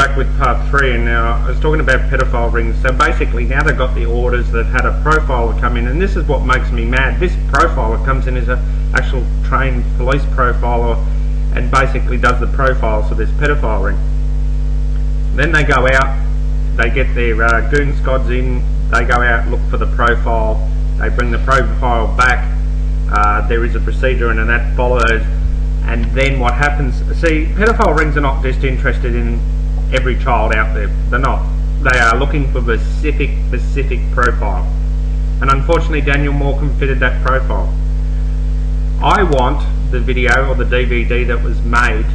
back with part 3, and now I was talking about pedophile rings. So basically now they've got the orders, they've had a profiler come in, and this is what makes me mad. This profiler comes in as an actual trained police profiler and basically does the profiles for this pedophile ring. Then they go out, they get their goon squads in, they go out, look for the profile, they bring the profile back, there is a procedure and that follows. And then what happens, see, pedophile rings are not just interested in every child out there. They're not. They are looking for a specific profile. And unfortunately Daniel Morecambe fitted that profile. I want the video or the DVD that was made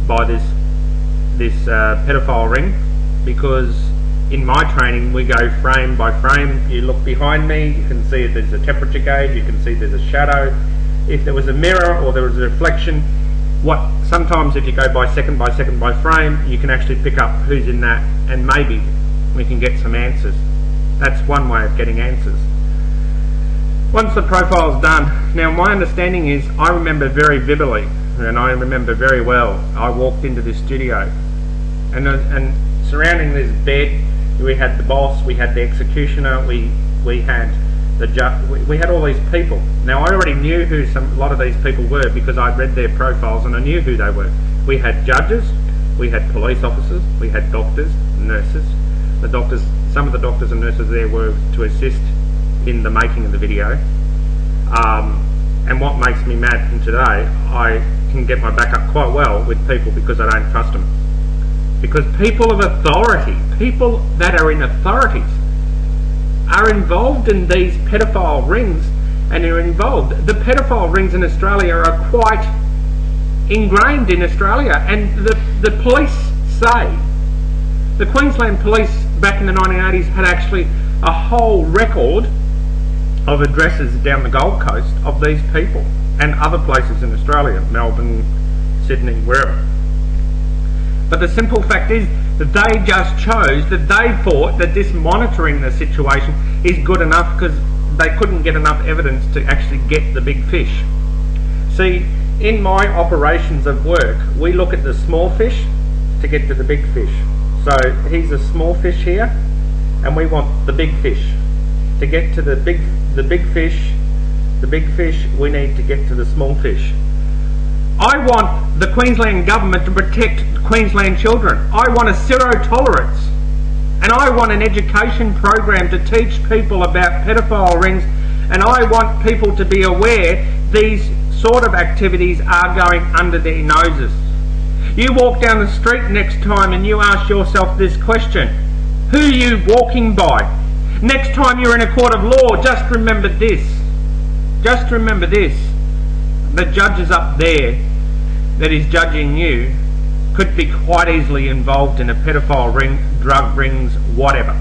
by this pedophile ring, because in my training we go frame by frame. You look behind me, you can see there's a temperature gauge, you can see there's a shadow. If there was a mirror or there was a reflection, sometimes if you go by second by frame, you can actually pick up who's in that, and maybe we can get some answers. That's one way of getting answers. Once the profile's done, now my understanding is, I remember very vividly, and I remember very well, I walked into this studio, and surrounding this bed, we had the boss, we had the executioner, we had the judge, we had all these people. Now I already knew who a lot of these people were because I'd read their profiles and I knew who they were. We had judges, we had police officers, we had doctors, nurses. The doctors, some of the doctors and nurses there were to assist in the making of the video. And what makes me mad from today, I can get my back up quite well with people because I don't trust them. Because people of authority, people that are in authorities, are involved in these pedophile rings, and are involved. The pedophile rings in Australia are quite ingrained in Australia, and the police say, the Queensland police back in the 1980s had actually a whole record of addresses down the Gold Coast of these people, and other places in Australia, Melbourne, Sydney, wherever. But the simple fact is that they just chose, that they thought that this monitoring the situation is good enough because they couldn't get enough evidence to actually get the big fish. See, in my operations of work, we look at the small fish to get to the big fish. So here's a small fish here, and we want the big fish. To get to the big fish, we need to get to the small fish. I want the Queensland government to protect Queensland children. I want a zero tolerance, and I want an education program to teach people about pedophile rings, and I want people to be aware these sort of activities are going under their noses. You walk down the street next time and you ask yourself this question: who are you walking by? Next time you're in a court of law, just remember this. Just remember this. The judges up there that is judging you could be quite easily involved in a pedophile ring, drug rings, whatever.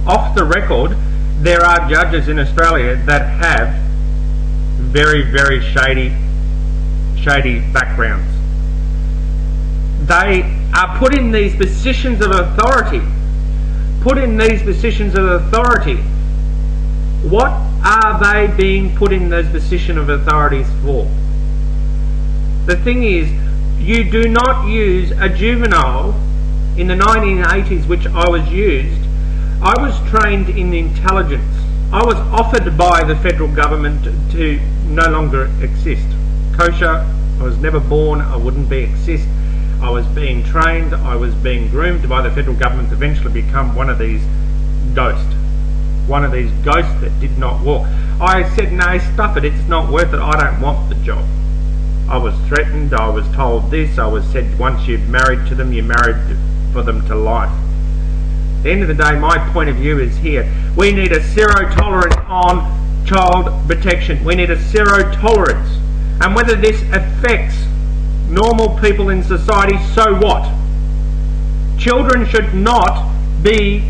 Off the record, there are judges in Australia that have very, very shady backgrounds. They are put in these positions of authority. What are they being put in those position of authorities for? The thing is, you do not use a juvenile in the 1980s, which I was used. I was trained in intelligence. I was offered by the federal government to no longer exist. Kosher, I was never born, I wouldn't exist. I was being trained, I was being groomed by the federal government to eventually become one of these ghosts. One of these ghosts that did not walk. I said, no, stuff it, it's not worth it, I don't want the job. I was threatened, I was told this, I was said once you're married to them, you're married for them to life. At the end of the day, my point of view is here. We need a zero tolerance on child protection. We need a zero tolerance. And whether this affects normal people in society, so what? Children should not be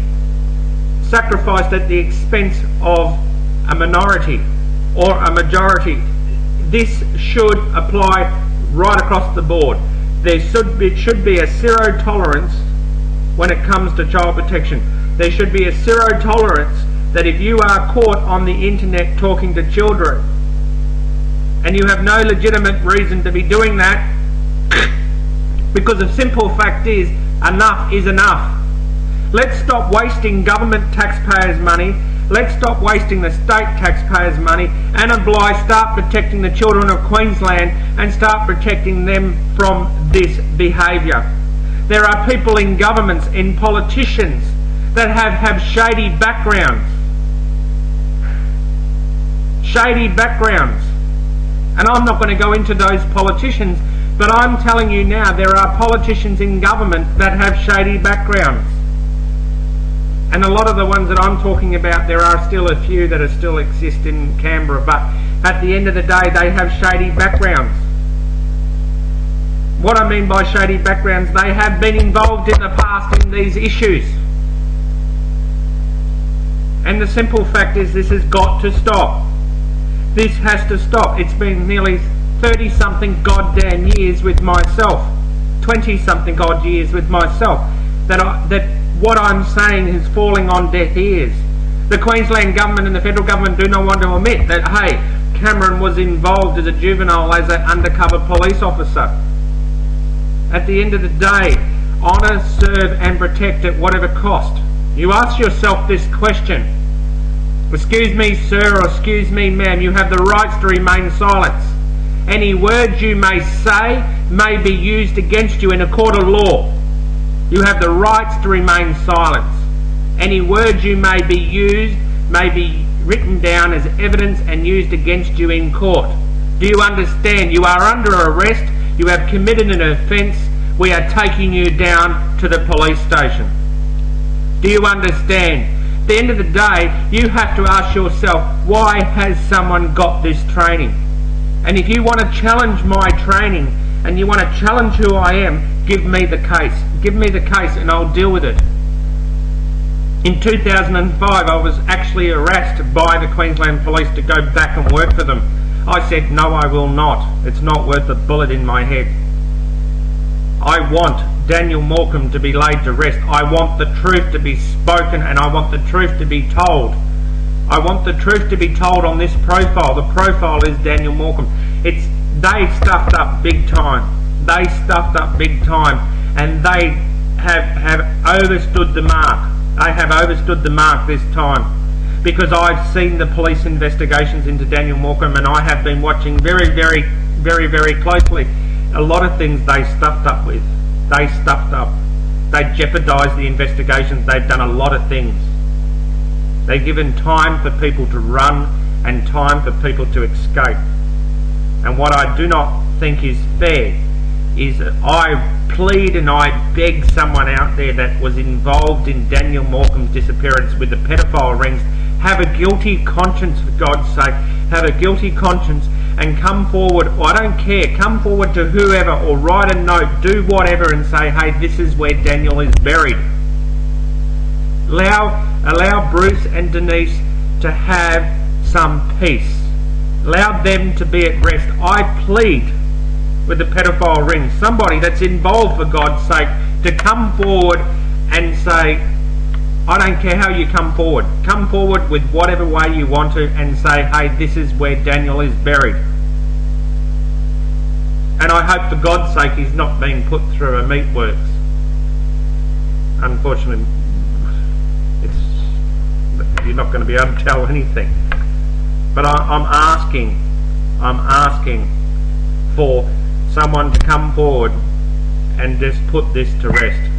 sacrificed at the expense of a minority or a majority. This should apply right across the board. There should be a zero tolerance when it comes to child protection. There should be a zero tolerance that if you are caught on the internet talking to children and you have no legitimate reason to be doing that, because the simple fact is Enough is enough. Let's stop wasting government taxpayers' money. Let's stop wasting the state taxpayers' money. Anna Bligh, start protecting the children of Queensland and start protecting them from this behaviour. There are people in governments, in politicians, that have shady backgrounds. Shady backgrounds. And I'm not going to go into those politicians, but I'm telling you now, there are politicians in government that have shady backgrounds. And a lot of the ones that I'm talking about, there are still a few that still exist in Canberra, but at the end of the day, they have shady backgrounds. What I mean by shady backgrounds, they have been involved in the past in these issues. And the simple fact is, this has got to stop. This has to stop. It's been nearly 30-something goddamn years with myself, 20-something odd years with myself, that what I'm saying is falling on deaf ears. The Queensland Government and the Federal Government do not want to admit that, hey, Cameron was involved as a juvenile, as an undercover police officer. At the end of the day, honour, serve and protect at whatever cost. You ask yourself this question. Excuse me, sir, or excuse me, ma'am, you have the rights to remain silent. Any words you may say may be used against you in a court of law. You have the rights to remain silent. Any words you may be used may be written down as evidence and used against you in court. Do you understand? You are under arrest. You have committed an offence. We are taking you down to the police station. Do you understand? At the end of the day, you have to ask yourself, why has someone got this training? And if you want to challenge my training and you want to challenge who I am, give me the case. Give me the case and I'll deal with it. In 2005, I was actually harassed by the Queensland Police to go back and work for them. I said, no, I will not. It's not worth a bullet in my head. I want Daniel Morcombe to be laid to rest. I want the truth to be spoken and I want the truth to be told. I want the truth to be told on this profile. The profile is Daniel Morcombe. They stuffed up big time. They stuffed up big time and they have overstood the mark. They have overstood the mark this time, because I've seen the police investigations into Daniel Morcombe and I have been watching very, very, very, very closely. A lot of things they stuffed up with. They stuffed up. They jeopardised the investigations. They've done a lot of things. They've given time for people to run and time for people to escape. And what I do not think is fair is that I plead and I beg someone out there that was involved in Daniel Morcombe's disappearance with the paedophile rings, have a guilty conscience, for God's sake. Have a guilty conscience and come forward. I don't care. Come forward to whoever or write a note, do whatever and say, hey, this is where Daniel is buried. Allow Bruce and Denise to have some peace. Allow them to be at rest. I plead with the paedophile ring, somebody that's involved, for God's sake, to come forward and say, I don't care how you come forward with whatever way you want to and say, hey, this is where Daniel is buried. And I hope, for God's sake, he's not being put through a meatworks. Unfortunately, you're not going to be able to tell anything. But I'm asking for someone to come forward and just put this to rest.